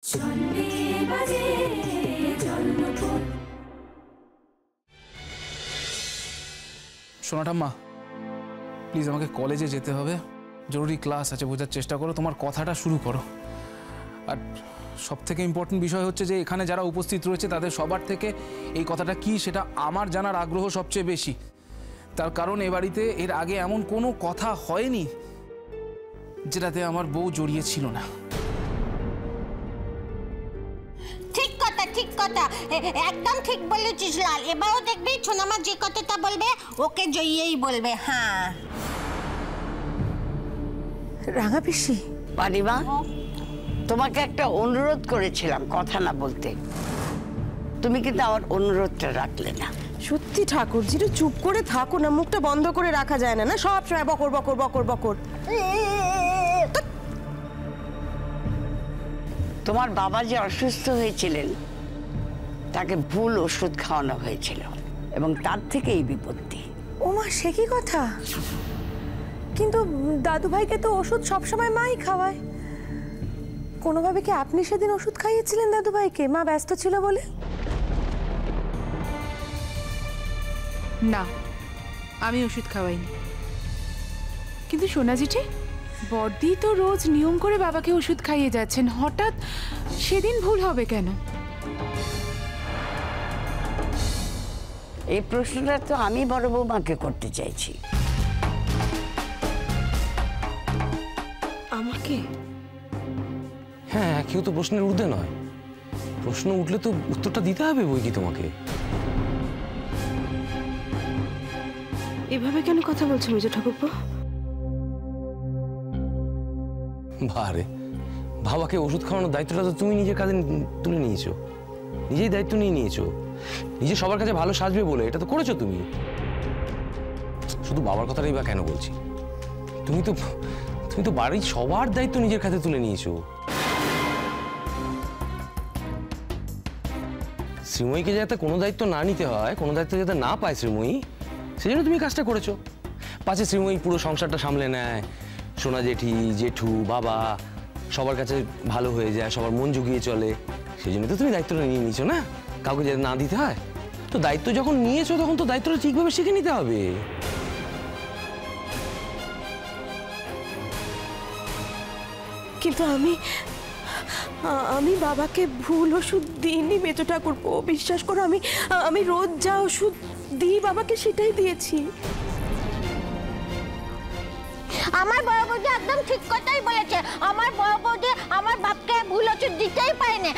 সোনা ঠাম্মা, প্লিজ আমাকে কলেজে যেতে হবে, জরুরি ক্লাস আছে, বোঝার চেষ্টা করো, তোমার কথাটা শুরু করো। আর সব থেকে ইম্পর্টেন্ট বিষয় হচ্ছে যে এখানে যারা উপস্থিত রয়েছে তাদের সবার থেকে এই কথাটা কি সেটা আমার জানার আগ্রহ সবচেয়ে বেশি। তার কারণ এ বাড়িতে এর আগে এমন কোনো কথা হয়নি যেটাতে আমার বউ জড়িয়ে ছিল না। ঠিক কথা, ঠিক কথা, একদম ঠিক বলেছিস লাল। এবারও দেখবি সোনামা যে কথাটা বলবে ওকে জয়িয়েই বলবে। হ্যাঁ রাঙা পিসি। পারিমা, তোমাকে একটা অনুরোধ করেছিলাম কথা না বলতে, তুমি কিন্তু আমার অনুরোধটা রাখলে না। সত্যি ঠাকুরজি, চুপ করে থাকো না, মুখটা বন্ধ করে রাখা যায় না। না সব সময় বকর বকর বকর বকর। তোমার বাবা যে অসুস্থ হয়েছিলেন তাকে ভুল ওষুধ খাওয়ানো হয়েছিল এবং তার থেকে এই বিপত্তি। ওমা, সে কি কথা? কিন্তু দাদু ভাইকে তো ওষুধ সবসময় মাই খাওয়ায়। কোনোভাবে কি আপনি সেদিন ওষুধ খাইয়েছিলেন দাদু ভাইকে? মা ব্যস্ত ছিল বলে? না, আমি ওষুধ খাওয়াইনি। কিন্তু সোনা জেঠি, বড়দি তো রোজ নিয়ম করে বাবাকে ওষুধ খাইয়ে যাচ্ছেন, হঠাৎ সেদিন ভুল হবে কেন? এই প্রশ্নটা তো আমি বড় বৌমাকে করতে চাইছি। আমাকে? হ্যাঁ, কেউ তো প্রশ্নের ঊর্ধ্বে নয়। প্রশ্ন উঠলে তো উত্তরটা দিতে হবে বই কি তোমাকে। এভাবে কেন কথা বলছো মেজো ঠাকুরপো? বারে, বাবাকে ওষুধ খাওয়ানোর দায়িত্বটা তো তুমি নিজের কাঁধে তুলে নিয়েছো, নিজেই দায়িত্ব নিয়ে নিয়েছো। নিজে সবার কাছে ভালো সাজবে বলে এটা তো করেছো তুমি। শুধু বাবার কথাটাই বা কেন বলছি, তুমি তো বাড়ির সবার দায়িত্ব নিজের কাঁধে তুলে নিয়েছো। শ্রীময়ীকে যাতে কোনো দায়িত্ব না নিতে হয়, কোনো দায়িত্ব যাতে না পায় শ্রীময়ী, সেই জন্য তুমি কাজটা করেছো। পাছে শ্রীময়ী পুরো সংসারটা সামলে নেয়, সোনা জেঠি, জেঠু, বাবা সবার কাছে ভালো হয়ে যায়, সবার মন জুগিয়ে চলে, সেই জন্য তো তুমি দায়িত্বটা নিয়ে নিয়েছো না, কাউকে যাতে না দিতে হয়। তো দায়িত্ব যখন নিয়েছো তখন তো দায়িত্বটা ঠিকভাবে শিখে নিতে হবে। কিন্তু আমি বাবাকে ভুল ওষুধ দিইনি মেজো ঠাকুরপো, বিশ্বাস করো। আমি রোজ যা ওষুধ দিই বাবাকে সেটাই দিয়েছি। আমার বড় বৌদি একদম ঠিক কথাই বলেছে। আমার বড় বৌদি আমার বাপকে ভুল ওষুধ দিতেই পারেনি।